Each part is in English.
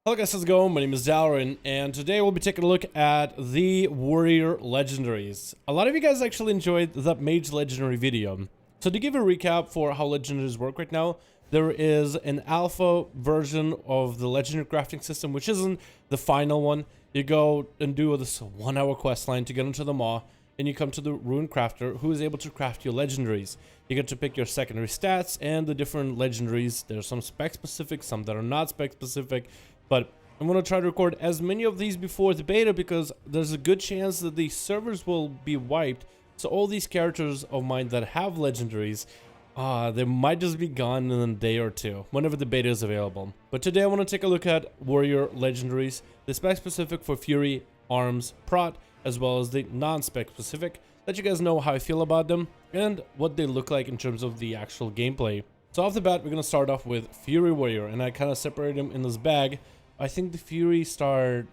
Hello guys, how's it going? My name is Dalaran, and today we'll be taking a look at the Warrior Legendaries. A lot of you guys actually enjoyed the Mage Legendary video. So to give a recap for how Legendaries work right now, there is an alpha version of the Legendary crafting system, which isn't the final one. You go and do this 1 hour quest line to get into the Maw, and you come to the Rune Crafter, who is able to craft your Legendaries. You get to pick your secondary stats and the different Legendaries. There's some spec specific, some that are not spec specific. But I'm going to try to record as many of these before the beta because there's a good chance that the servers will be wiped. So all these characters of mine that have legendaries, they might just be gone in a day or two, whenever the beta is available. But today I want to take a look at Warrior Legendaries, the spec specific for Fury, Arms, Prot, as well as the non-spec specific. Let you guys know how I feel about them and what they look like in terms of the actual gameplay. So off the bat, we're going to start off with Fury Warrior, and I kind of separate them in this bag. I think the Fury start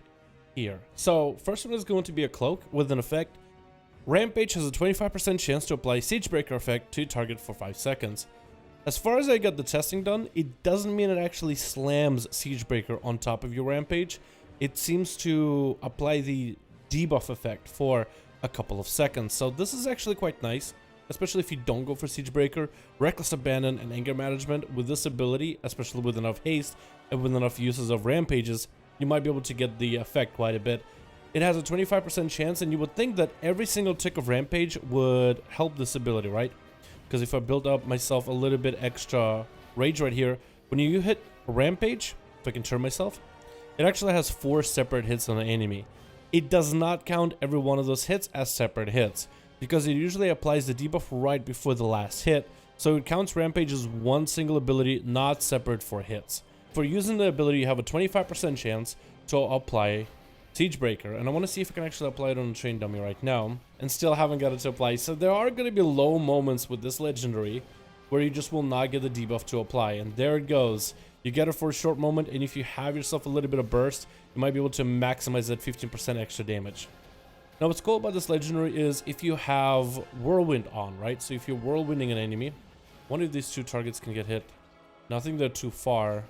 here. So first one is going to be a cloak with an effect. Rampage has a 25% chance to apply Siegebreaker effect to target for 5 seconds. As far as I got the testing done, it doesn't mean it actually slams Siegebreaker on top of your Rampage. It seems to apply the debuff effect for a couple of seconds. So this is actually quite nice, especially if you don't go for Siegebreaker. Reckless Abandon and Anger Management, with this ability, especially with enough haste and with enough uses of Rampages, you might be able to get the effect quite a bit. It has a 25% chance, and you would think that every single tick of Rampage would help this ability, right? Because if I build up myself a little bit extra rage right here, when you hit Rampage, if I can turn myself, it actually has 4 separate hits on the enemy. It does not count every one of those hits as separate hits, because it usually applies the debuff right before the last hit, so it counts Rampage as one single ability, not separate for hits. For using the ability, you have a 25% chance to apply Siegebreaker, and I want to see if I can actually apply it on a train dummy right now, and still haven't got it to apply. So there are going to be low moments with this legendary where you just will not get the debuff to apply, and there it goes. You get it for a short moment, and if you have yourself a little bit of burst, you might be able to maximize that 15% extra damage. Now what's cool about this legendary is if you have Whirlwind on, right? So if you're whirlwinding an enemy, one of these two targets can get hit. Nothing they're too far.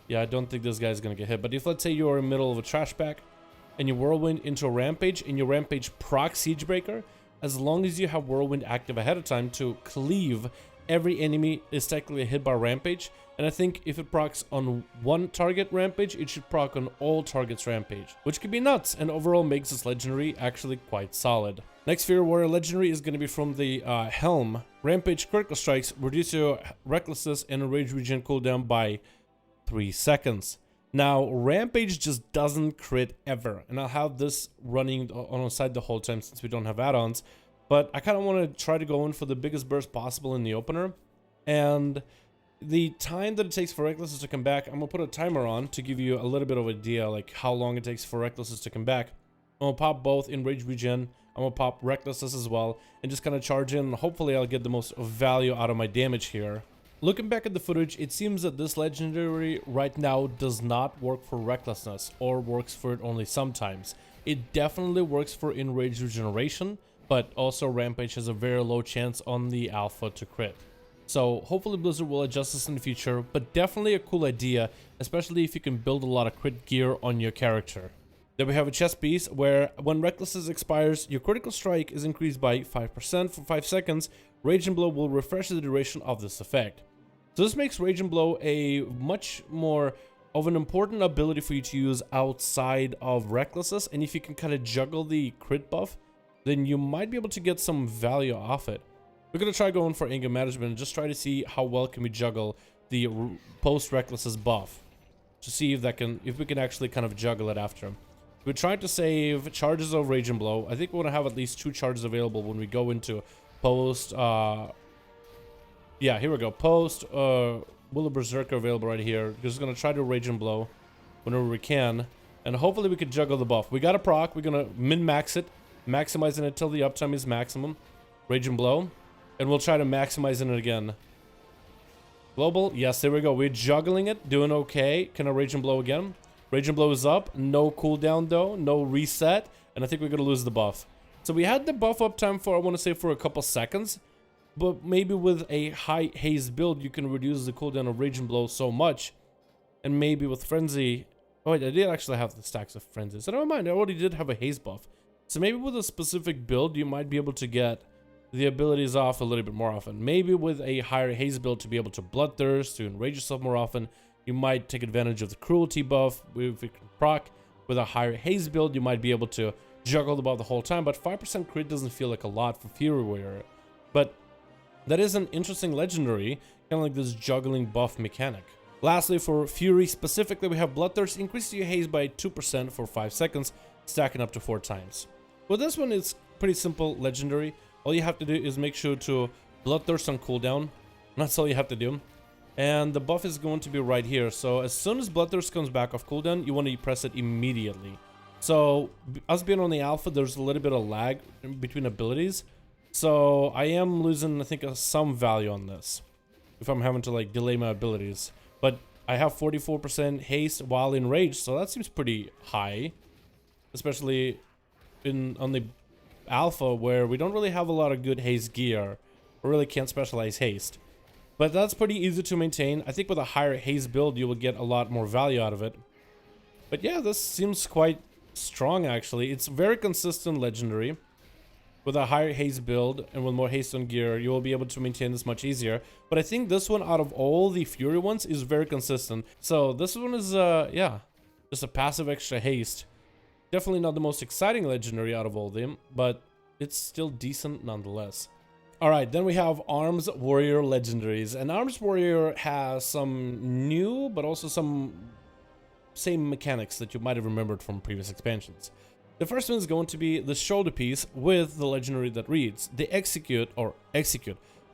Yeah, I don't think this guy's gonna get hit. But if, let's say, you're in the middle of a trash bag and you whirlwind into a rampage and your rampage procs Siegebreaker, as long as you have whirlwind active ahead of time to cleave, every enemy is technically hit by rampage. And I think if it procs on one target rampage, it should proc on all targets rampage, which could be nuts and overall makes this legendary actually quite solid. Next Fury Warrior legendary is going to be from the Helm. Rampage critical strikes reduce your recklessness and rage regen cooldown by 3 seconds. Now Rampage just doesn't crit ever, and I'll have this running on the side the whole time since we don't have add-ons, but I kind of want to try to go in for the biggest burst possible in the opener, and the time that it takes for Recklessness to come back, I'm going to put a timer on to give you a little bit of idea like how long it takes for Recklessness to come back. I'm going to pop both in Rage Regen, I'm going to pop Recklessness as well, and just kind of charge in, and hopefully I'll get the most value out of my damage here. Looking back at the footage, it seems that this legendary right now does not work for Recklessness, or works for it only sometimes. It definitely works for Enrage Regeneration, but also Rampage has a very low chance on the alpha to crit. So hopefully Blizzard will adjust this in the future, but definitely a cool idea, especially if you can build a lot of crit gear on your character. Then we have a chest piece where when Recklessness expires, your critical strike is increased by 5% for 5 seconds. Rage and Blow will refresh the duration of this effect. So this makes Rage and Blow a much more of an important ability for you to use outside of Recklessness, and if you can kind of juggle the crit buff, then you might be able to get some value off it. We're going to try going for Anger Management and just try to see how well can we juggle the post-Recklessness buff to see if we can actually kind of juggle it after. We're trying to save charges of Rage and Blow. I think we want to have at least 2 charges available when we go into post. Yeah, here we go. Post Will of Berserker available right here. We're just going to try to Rage and Blow whenever we can. And hopefully we can juggle the buff. We got a proc. We're going to min-max it. Maximizing it till the uptime is maximum. Rage and Blow. And we'll try to maximize it again. Global. Yes, there we go. We're juggling it. Doing okay. Can I Rage and Blow again? Rage and Blow is up. No cooldown though. No reset. And I think we're going to lose the buff. So we had the buff uptime for, I want to say, for a couple seconds. But maybe with a high haste build, you can reduce the cooldown of Rage and Blow so much And maybe with Frenzy... Oh wait, I did actually have the stacks of Frenzy. So never mind, I already did have a haste buff. So maybe with a specific build, you might be able to get the abilities off a little bit more often. Maybe with a higher haste build to be able to Bloodthirst, to enrage yourself more often, you might take advantage of the cruelty buff if you can proc. With a higher haste build, you might be able to juggle the buff the whole time, but 5% crit doesn't feel like a lot for Fury Warrior. But that is an interesting legendary, kind of like this juggling buff mechanic. Lastly, for Fury specifically, we have Bloodthirst. Increases your haste by 2% for 5 seconds, stacking up to 4 times. With this one, it's pretty simple legendary. All you have to do is make sure to Bloodthirst on cooldown. That's all you have to do. And the buff is going to be right here. So as soon as Bloodthirst comes back off cooldown, you want to press it immediately. So us being on the alpha, there's a little bit of lag between abilities. So I am losing, I think, some value on this if I'm having to like delay my abilities. But I have 44% haste while enraged, so that seems pretty high, especially on the alpha where we don't really have a lot of good haste gear. We really can't specialize haste. But that's pretty easy to maintain. I think with a higher haste build, you will get a lot more value out of it. But yeah, this seems quite strong actually. It's very consistent legendary. With a higher haste build and with more haste on gear, you will be able to maintain this much easier. But I think this one out of all the Fury ones is very consistent. So this one is, yeah, just a passive extra haste. Definitely not the most exciting legendary out of all of them, but it's still decent nonetheless. Alright, then we have Arms Warrior legendaries. And Arms Warrior has some new, but also some same mechanics that you might have remembered from previous expansions. The first one is going to be the shoulder piece with the legendary that reads, the execute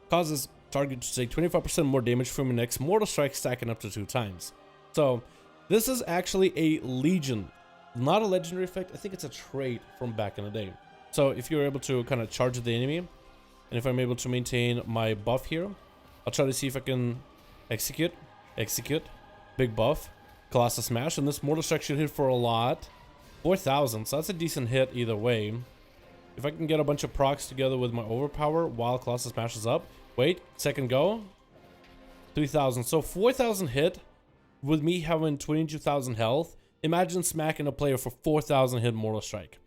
causes target to take 25% more damage from your next mortal strike, stacking up to 2 times. So this is actually a legion, not a legendary effect. I think it's a trait from back in the day. So if you're able to kind of charge the enemy, and if I'm able to maintain my buff here, I'll try to see if I can execute, big buff, Colossus Smash, and this mortal strike should hit for a lot. 4,000, so that's a decent hit either way. If I can get a bunch of procs together with my overpower while Colossus smashes up. Wait, second go. 3,000, so 4,000 hit with me having 22,000 health. Imagine smacking a player for 4,000 hit mortal strike.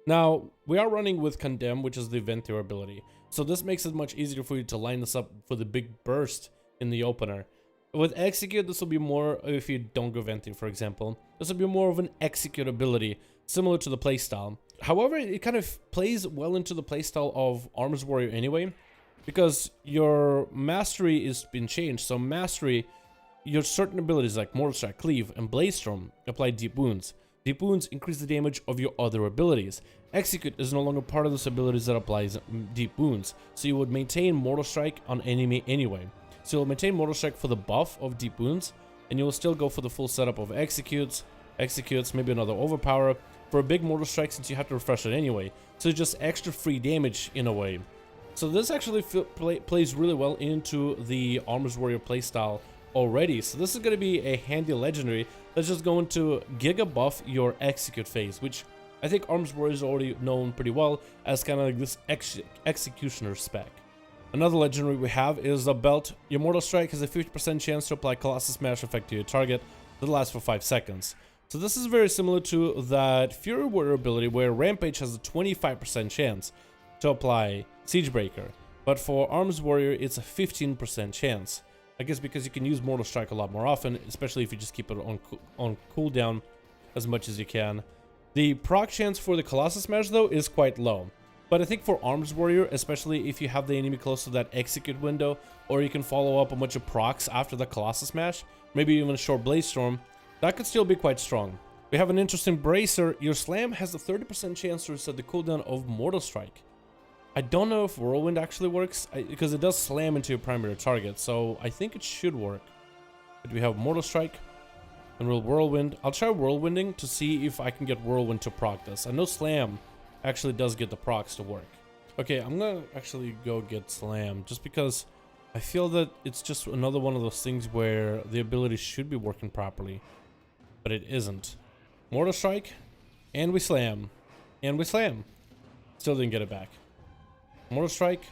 Now, we are running with Condemn, which is the Venthyr ability. So this makes it much easier for you to line this up for the big burst in the opener. With Execute, this will be more, if you don't go Venthyr, for example, this will be more of an Execute ability, similar to the playstyle. However, it kind of plays well into the playstyle of Arms Warrior anyway, because your mastery is been changed. So mastery, your certain abilities like Mortal Strike, Cleave, and Bladestorm apply deep wounds. Deep wounds increase the damage of your other abilities. Execute is no longer part of those abilities that applies deep wounds, so you would maintain Mortal Strike on enemy anyway. So you'll maintain Mortal Strike for the buff of deep wounds, and you'll still go for the full setup of executes, maybe another overpower for a big Mortal Strike since you have to refresh it anyway. So just extra free damage in a way. So this actually plays really well into the Arms Warrior playstyle already. So this is going to be a handy legendary that's just going to giga buff your execute phase, which I think Arms Warrior is already known pretty well as kind of like this executioner spec. Another legendary we have is a belt. Your Mortal Strike has a 50% chance to apply Colossus Smash effect to your target that lasts for 5 seconds. So this is very similar to that Fury Warrior ability where Rampage has a 25% chance to apply Siegebreaker. But for Arms Warrior, it's a 15% chance. I guess because you can use Mortal Strike a lot more often, especially if you just keep it on cooldown as much as you can. The proc chance for the Colossus Smash though is quite low. But I think for Arms Warrior, especially if you have the enemy close to that execute window, or you can follow up a bunch of procs after the Colossus Smash, maybe even a short Bladestorm, that could still be quite strong. We have an interesting Bracer. Your Slam has a 30% chance to reset the cooldown of Mortal Strike. I don't know if Whirlwind actually works, because it does slam into your primary target, so I think it should work. But we have Mortal Strike, and we'll Whirlwind. I'll try Whirlwinding to see if I can get Whirlwind to proc this. I know Slam actually does get the procs to work. Okay, I'm gonna actually go get Slam, just because I feel that it's just another one of those things where the ability should be working properly, but it isn't. Mortal Strike, and we Slam, and we Slam. Still didn't get it back. Mortal Strike,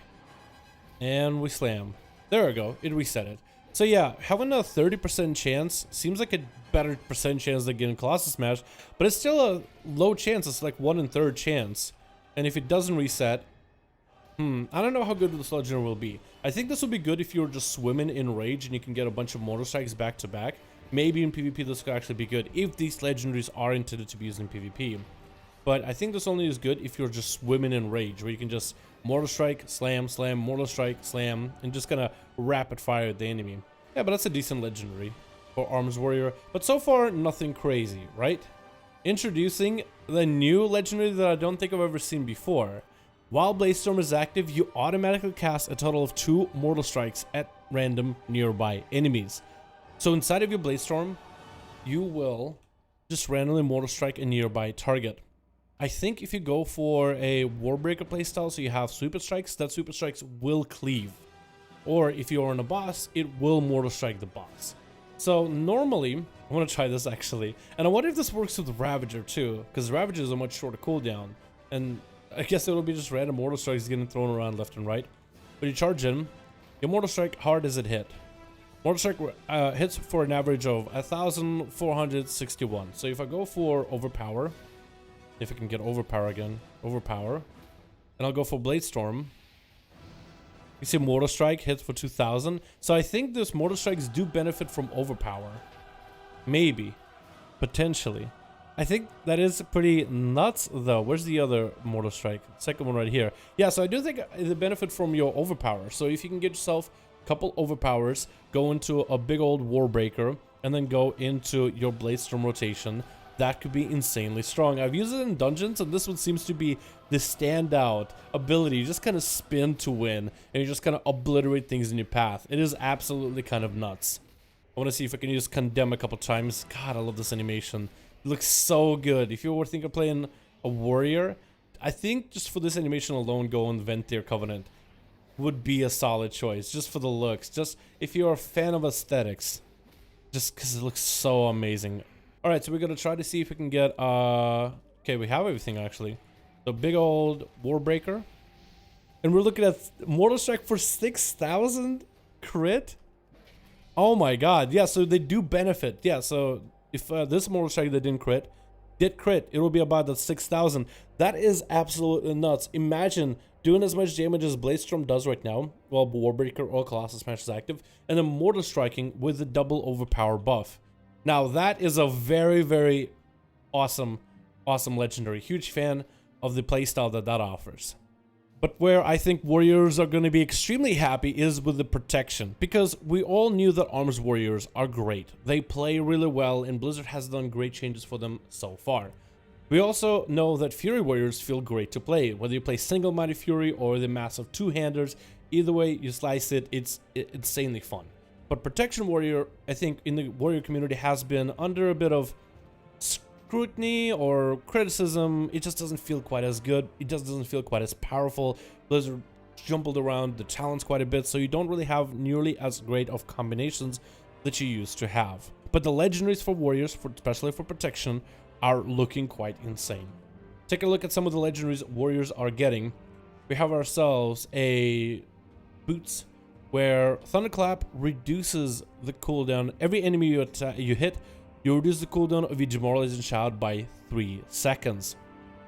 and we Slam. There we go, it reset it. So yeah, having a 30% chance seems like a better percent chance than getting Colossus Smash, but it's still a low chance. It's like 1/3 chance. And if it doesn't reset, I don't know how good this legendary will be. I think this will be good if you're just swimming in rage and you can get a bunch of mortal strikes back to back. Maybe in PvP this could actually be good if these legendaries are intended to be used in PvP. But I think this only is good if you're just swimming in rage, where you can just mortal strike, slam, slam, mortal strike, slam, and just kind of rapid fire at the enemy. Yeah, but that's a decent legendary for Arms Warrior. But so far, nothing crazy, right? Introducing the new legendary that I don't think I've ever seen before. While Bladestorm is active, you automatically cast a total of 2 mortal strikes at random nearby enemies. So inside of your Bladestorm, you will just randomly mortal strike a nearby target. I think if you go for a Warbreaker playstyle, so you have sweeper strikes, that sweeper strikes will cleave. Or if you're on a boss, it will mortal strike the boss. So normally, I want to try this actually. And I wonder if this works with Ravager too, because Ravager is a much shorter cooldown. And I guess it'll be just random mortal strikes getting thrown around left and right. But you charge in, your mortal strike, hard as it hit. Mortal strike hits for an average of 1,461. So if I go for Overpower, if I can get Overpower again, Overpower, and I'll go for Bladestorm. You see Mortal Strike hits for 2,000. So I think those Mortal Strikes do benefit from Overpower. Maybe. Potentially. I think that is pretty nuts though. Where's the other Mortal Strike? Second one right here. Yeah, so I do think they benefit from your Overpower. So if you can get yourself a couple Overpowers, go into a big old Warbreaker, and then go into your Bladestorm rotation, that could be insanely strong. I've used it in dungeons, and this one seems to be the standout ability. You just kind of spin to win, and you just kind of obliterate things in your path. It is absolutely kind of nuts. I want to see if I can use Condemn a couple times. God, I love this animation. It looks so good. If you were thinking of playing a warrior, I think just for this animation alone, go on Ventir Covenant would be a solid choice, just for the looks. Just if you're a fan of aesthetics, just because it looks so amazing. All right, so we're gonna try to see if we can get okay, we have everything actually. The big old Warbreaker, and we're looking at Mortal Strike for 6,000 crit. Oh my god, yeah, so they do benefit. Yeah, so if this Mortal Strike that didn't crit did crit, it will be about the 6,000. That is absolutely nuts. Imagine doing as much damage as Bladestorm does right now while Warbreaker or Colossus Smash is active, and then Mortal Striking with the double Overpower buff. Now that is a very, very awesome legendary. Huge fan of the playstyle that offers. But where I think warriors are going to be extremely happy is with the protection, because we all knew that Arms Warriors are great. They play really well, and Blizzard has done great changes for them so far. We also know that Fury Warriors feel great to play, whether you play single-minded Fury or the massive two-handers. Either way you slice it, it's insanely fun. But Protection Warrior, I think, in the Warrior community has been under a bit of scrutiny or criticism. It just doesn't feel quite as good. It just doesn't feel quite as powerful. Blizzard jumbled around the talents quite a bit, so you don't really have nearly as great of combinations that you used to have. But the legendaries for Warriors, especially for Protection, are looking quite insane. Take a look at some of the legendaries Warriors are getting. We have ourselves a Boots, where Thunderclap reduces the cooldown. Every enemy you hit, you reduce the cooldown of your Demoralizing Shout by 3 seconds.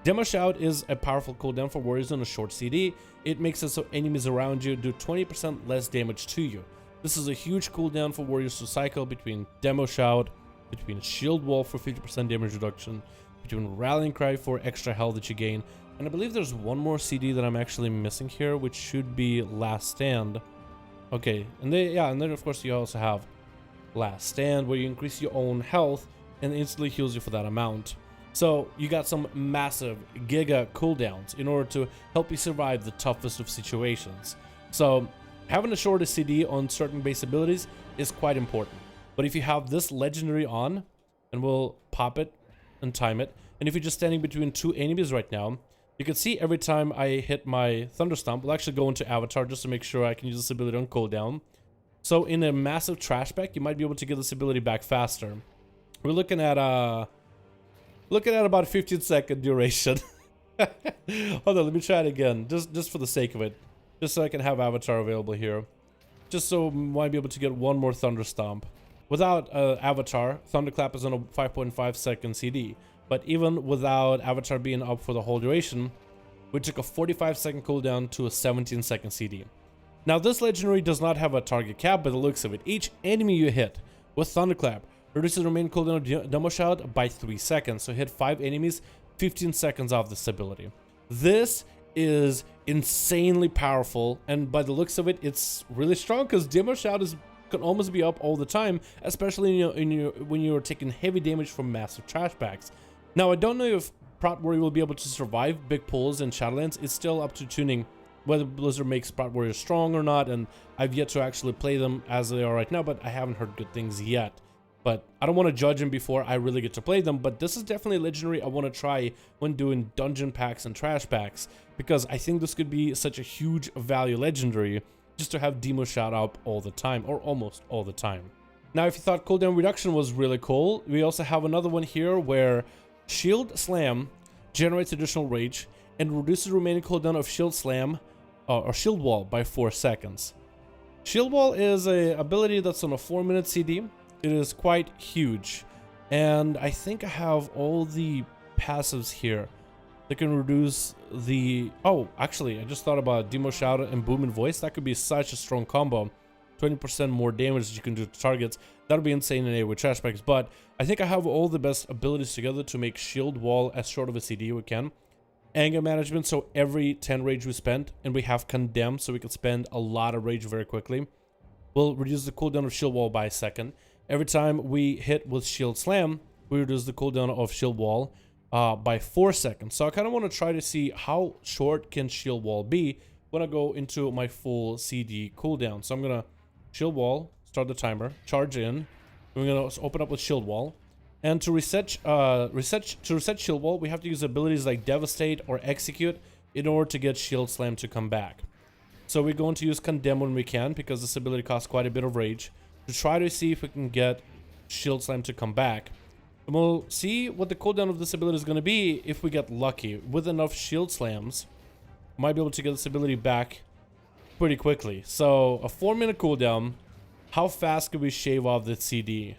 Demo Shout is a powerful cooldown for warriors on a short CD. It makes it so enemies around you do 20% less damage to you. This is a huge cooldown for warriors to cycle between Demo Shout, between Shield Wall for 50% damage reduction, between Rallying Cry for extra health that you gain, and I believe there's one more CD that I'm actually missing here, which should be Last Stand. Okay, and then of course you also have Last Stand, where you increase your own health and instantly heals you for that amount. So you got some massive giga cooldowns in order to help you survive the toughest of situations. So having a shorter CD on certain base abilities is quite important. But if you have this legendary on, and we'll pop it and time it, and if you're just standing between two enemies right now, you can see every time I hit my Thunderstomp, we'll actually go into Avatar just to make sure I can use this ability on cooldown. So in a massive trash pack, you might be able to get this ability back faster. We're looking at about 15-second duration. Hold on, let me try it again, just for the sake of it, just so I can have Avatar available here. just so we might be able to get one more Thunder Stomp. Without Avatar, Thunderclap is on a 5.5 second CD, but even without Avatar being up for the whole duration, we took a 45 second cooldown to a 17 second CD. Now this legendary does not have a target cap by the looks of it. Each enemy you hit with Thunderclap reduces the remaining cooldown of Demo Shout by 3 seconds, so hit 5 enemies, 15 seconds off this ability. This is insanely powerful, and by the looks of it, it's really strong because Demo Shout can almost be up all the time, especially when you're taking heavy damage from massive trash bags. Now I don't know if Prot Warrior will be able to survive big pulls in Shadowlands. It's still up to tuning whether Blizzard makes Prot Warrior strong or not, and I've yet to actually play them as they are right now, but I haven't heard good things yet. But I don't want to judge them before I really get to play them, but this is definitely a legendary I want to try when doing dungeon packs and trash packs, because I think this could be such a huge value legendary just to have Demo Shout up all the time, or almost all the time. Now, if you thought cooldown reduction was really cool, we also have another one here where Shield Slam generates additional rage and reduces remaining cooldown of Shield Slam or Shield Wall by 4 seconds. Shield Wall is a ability that's on a 4-minute CD. It is quite huge, and I think I have all the passives here that can reduce the... Oh, actually, I just thought about Demo Shout and Boom in Voice. That could be such a strong combo. 20% more damage that you can do to targets. That'll be insane in AoE trash packs, but I think I have all the best abilities together to make Shield Wall as short of a CD we can. Anger management, so every 10 rage we spend, and we have Condemn, so we can spend a lot of rage very quickly, will reduce the cooldown of Shield Wall by a second. Every time we hit with Shield Slam, we reduce the cooldown of Shield Wall by 4 seconds. So I kind of want to try to see how short can Shield Wall be when I go into my full CD cooldown. So I'm going to Shield Wall, start the timer, charge in. We're going to open up with Shield Wall. And to reset Shield Wall, we have to use abilities like Devastate or Execute in order to get Shield Slam to come back. So we're going to use Condemn when we can, because this ability costs quite a bit of rage, to try to see if we can get Shield Slam to come back. And we'll see what the cooldown of this ability is going to be if we get lucky. With enough Shield Slams, we might be able to get this ability back pretty quickly. So a 4-minute cooldown, how fast can we shave off this CD?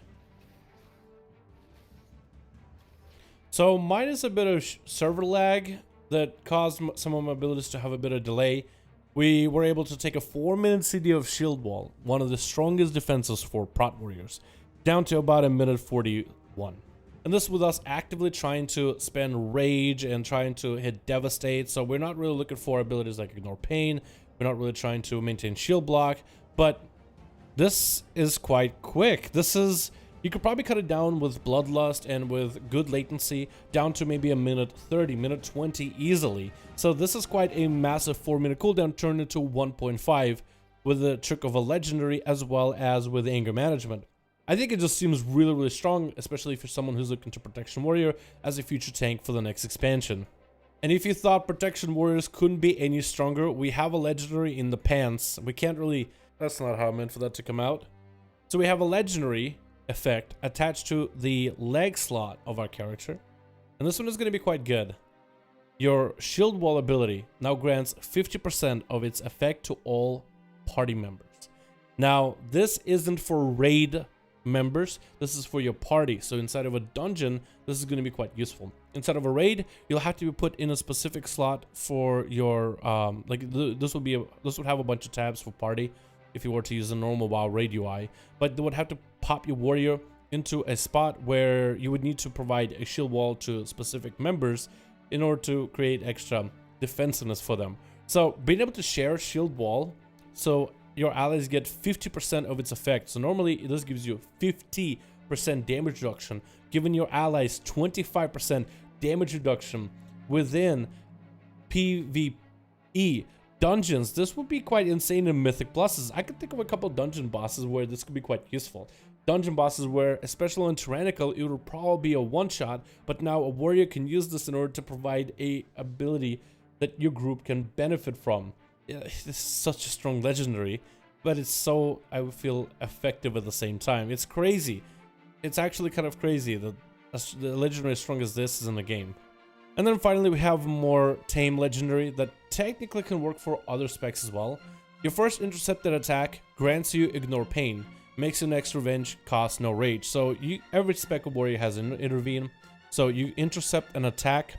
So minus a bit of server lag that caused some of my abilities to have a bit of delay, we were able to take a 4-minute CD of Shield Wall, one of the strongest defenses for Prot Warriors, down to about 1:41. And this with us actively trying to spend Rage and trying to hit Devastate, so we're not really looking for abilities like Ignore Pain, we're not really trying to maintain Shield Block, but this is quite quick. This is... You could probably cut it down with Bloodlust and with good latency down to maybe 1:30, 1:20 easily. So this is quite a massive 4-minute cooldown turned into 1.5 with the trick of a legendary as well as with anger management. I think it just seems really, really strong, especially if you're someone who's looking to Protection Warrior as a future tank for the next expansion. And if you thought Protection Warriors couldn't be any stronger, we have a legendary in the pants. We can't really... That's not how I meant for that to come out. So we have a legendary effect attached to the leg slot of our character, and this one is going to be quite good. Your Shield Wall ability now grants 50% of its effect to all party members. Now this isn't for raid members, this is for your party. So inside of a dungeon, this is going to be quite useful. Inside of a raid, you'll have to be put in a specific slot for your this would have a bunch of tabs for party if you were to use a normal WoW raid UI, but they would have to pop your warrior into a spot where you would need to provide a shield wall to specific members in order to create extra defensiveness for them. So being able to share shield wall, so your allies get 50% of its effect. So normally this gives you 50% damage reduction, giving your allies 25% damage reduction within PvE dungeons. This would be quite insane in Mythic Pluses. I could think of a couple dungeon bosses where this could be quite useful. Dungeon bosses where, especially in Tyrannical, it would probably be a one-shot, but now a warrior can use this in order to provide a ability that your group can benefit from. Yeah, this is such a strong legendary, but it's so, I would feel, effective at the same time. It's crazy. It's actually kind of crazy that the legendary as strong as this is in the game. And then finally we have more tame legendary that technically can work for other specs as well. Your first intercepted attack grants you ignore pain, makes your next revenge cost no rage. So every spec of warrior has an intervene. So you intercept an attack.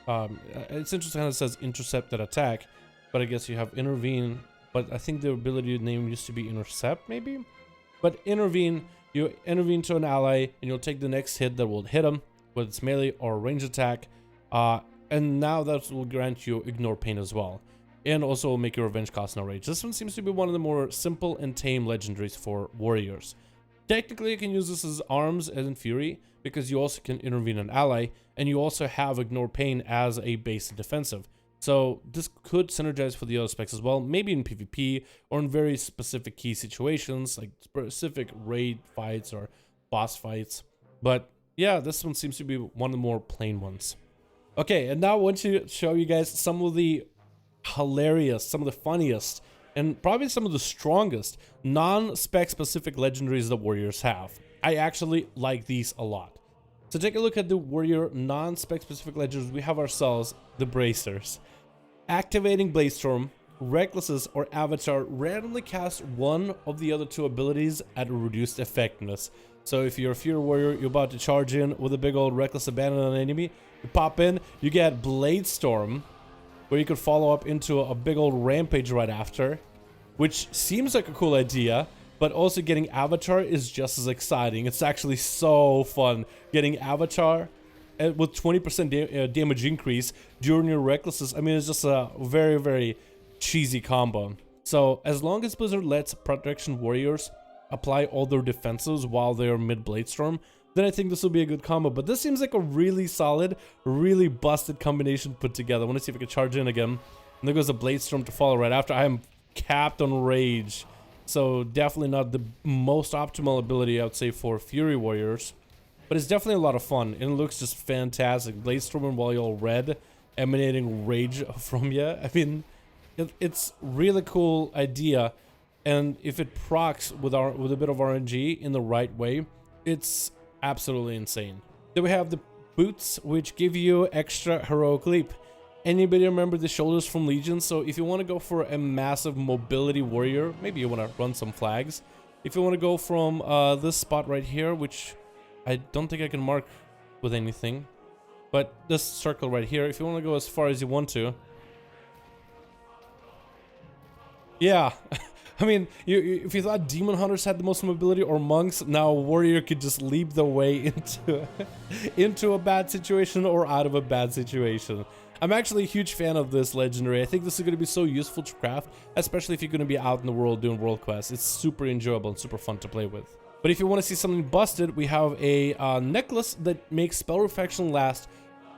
It's interesting how it says intercepted attack, but I guess you have intervene. But I think the ability name used to be intercept, maybe. But intervene, you intervene to an ally, and you'll take the next hit that will hit them with its melee or range attack. And now that will grant you ignore pain as well. And also will make your revenge cost no rage. This one seems to be one of the more simple and tame legendaries for warriors. Technically, you can use this as arms and in fury, because you also can intervene an ally, and you also have ignore pain as a base defensive. So this could synergize for the other specs as well, maybe in PvP or in very specific key situations, like specific raid fights or boss fights. But yeah, this one seems to be one of the more plain ones. Okay, and now I want to show you guys some of the hilarious, some of the funniest, and probably some of the strongest non-spec specific legendaries that warriors have. I actually like these a lot. So take a look at the warrior non-spec specific legendaries. We have ourselves the bracers. Activating Bladestorm, Recklessness, or Avatar randomly cast one of the other two abilities at a reduced effectiveness. So if you're a Fury Warrior, you're about to charge in with a big old Reckless Abandon on an enemy, you pop in, you get Bladestorm, where you could follow up into a big old Rampage right after, which seems like a cool idea, but also getting Avatar is just as exciting. It's actually so fun getting Avatar with 20% damage increase during your Recklessness. I mean, it's just a very, very cheesy combo. So as long as Blizzard lets Protection Warriors apply all their defenses while they're mid Bladestorm, then I think this will be a good combo. But this seems like a really solid, really busted combination put together. I want to see if I can charge in again. And there goes a Bladestorm to follow right after. I am capped on Rage, so definitely not the most optimal ability, I would say, for Fury Warriors. But it's definitely a lot of fun, and it looks just fantastic. Bladestorm while you're all red, emanating rage from you. I mean, it's really cool idea, and if it procs with a bit of RNG in the right way, it's absolutely insane. Then we have the boots, which give you extra heroic leap. Anybody remember the shoulders from Legion? So if you want to go for a massive mobility warrior, maybe you want to run some flags. If you want to go from this spot right here, which I don't think I can mark with anything, but this circle right here, if you want to go as far as you want to. Yeah, I mean, if you thought Demon Hunters had the most mobility or monks, now Warrior could just leap the way into a bad situation or out of a bad situation. I'm actually a huge fan of this legendary. I think this is going to be so useful to craft, especially if you're going to be out in the world doing world quests. It's super enjoyable and super fun to play with. But if you want to see something busted, we have a necklace that makes spell reflection last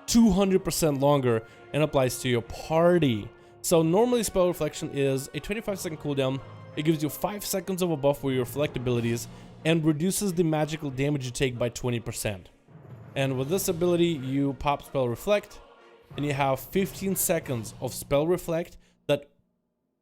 200% longer and applies to your party. So normally spell reflection is a 25-second cooldown. It gives you 5 seconds of a buff for your reflect abilities and reduces the magical damage you take by 20%. And with this ability, you pop spell reflect, and you have 15 seconds of spell reflect that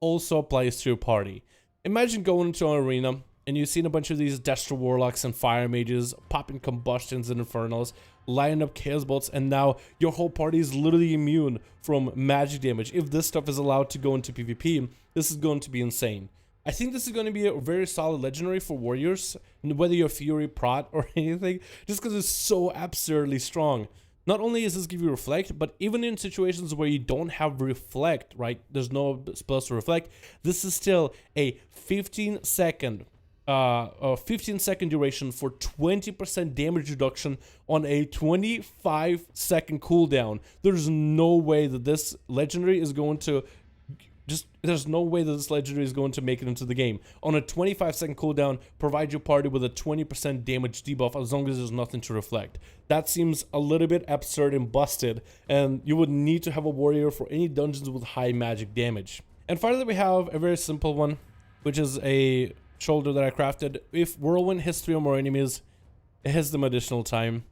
also applies to your party. Imagine going into an arena and you've seen a bunch of these Destro Warlocks and Fire Mages popping combustions and Infernals, lining up Chaos Bolts, and now your whole party is literally immune from magic damage. If this stuff is allowed to go into PvP, this is going to be insane. I think this is going to be a very solid legendary for warriors, whether you're Fury, Prot, or anything, just because it's so absurdly strong. Not only does this give you Reflect, but even in situations where you don't have Reflect, right, there's no spells to Reflect, this is still a 15-second duration for 20% damage reduction on a 25-second cooldown. There's no way that this legendary is going to there's no way that this legendary is going to make it into the game. On a 25-second cooldown, provide your party with a 20% damage debuff as long as there's nothing to reflect. That seems a little bit absurd and busted, and you would need to have a warrior for any dungeons with high magic damage. And finally, we have a very simple one, which is a shoulder that I crafted. If Whirlwind hits 3 or more enemies, it hits them additional time.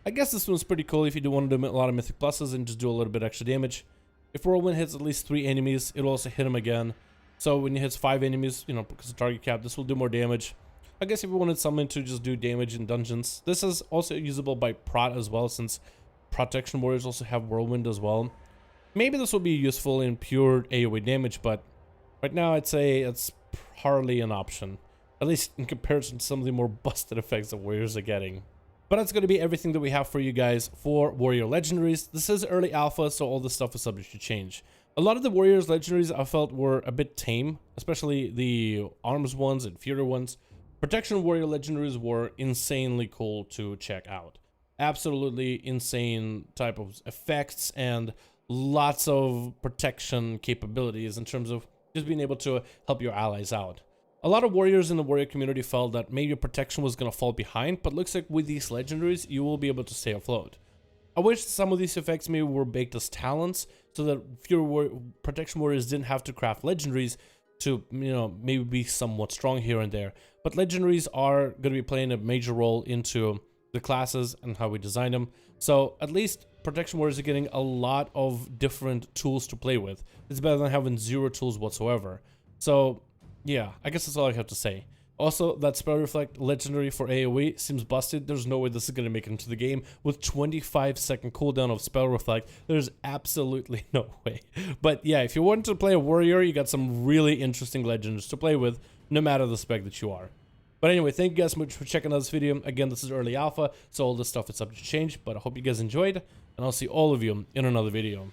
I guess this one's pretty cool if you do want to do a lot of Mythic Pluses and just do a little bit extra damage. If Whirlwind hits at least 3 enemies, it'll also hit them again. So when it hits 5 enemies, you know, because of target cap, this will do more damage. I guess if you wanted someone to just do damage in dungeons, this is also usable by Prot as well, since Protection Warriors also have Whirlwind as well. Maybe this will be useful in pure AoE damage, but Right now, I'd say it's hardly an option, at least in comparison to some of the more busted effects that warriors are getting. But that's going to be everything that we have for you guys for warrior legendaries. This is early alpha, so all this stuff is subject to change. A lot of the warriors legendaries I felt were a bit tame, especially the arms ones and fury ones. Protection warrior legendaries were insanely cool to check out. Absolutely insane type of effects and lots of protection capabilities in terms of just being able to help your allies out. A lot of warriors in the warrior community felt that maybe protection was going to fall behind, but looks like with these legendaries, you will be able to stay afloat. I wish some of these effects maybe were baked as talents, so that protection warriors didn't have to craft legendaries to, you know, maybe be somewhat strong here and there. But legendaries are going to be playing a major role into the classes and how we design them. So at least protection warriors are getting a lot of different tools to play with. It's better than having 0 tools whatsoever. So yeah, I guess that's all I have to say. Also, that Spell Reflect legendary for AoE seems busted. There's no way this is going to make it into the game. With 25-second cooldown of Spell Reflect, there's absolutely no way. But yeah, if you want to play a warrior, you got some really interesting legends to play with, no matter the spec that you are. But anyway, thank you guys so much for checking out this video. Again, this is early alpha, so all this stuff is subject to change, but I hope you guys enjoyed, and I'll see all of you in another video.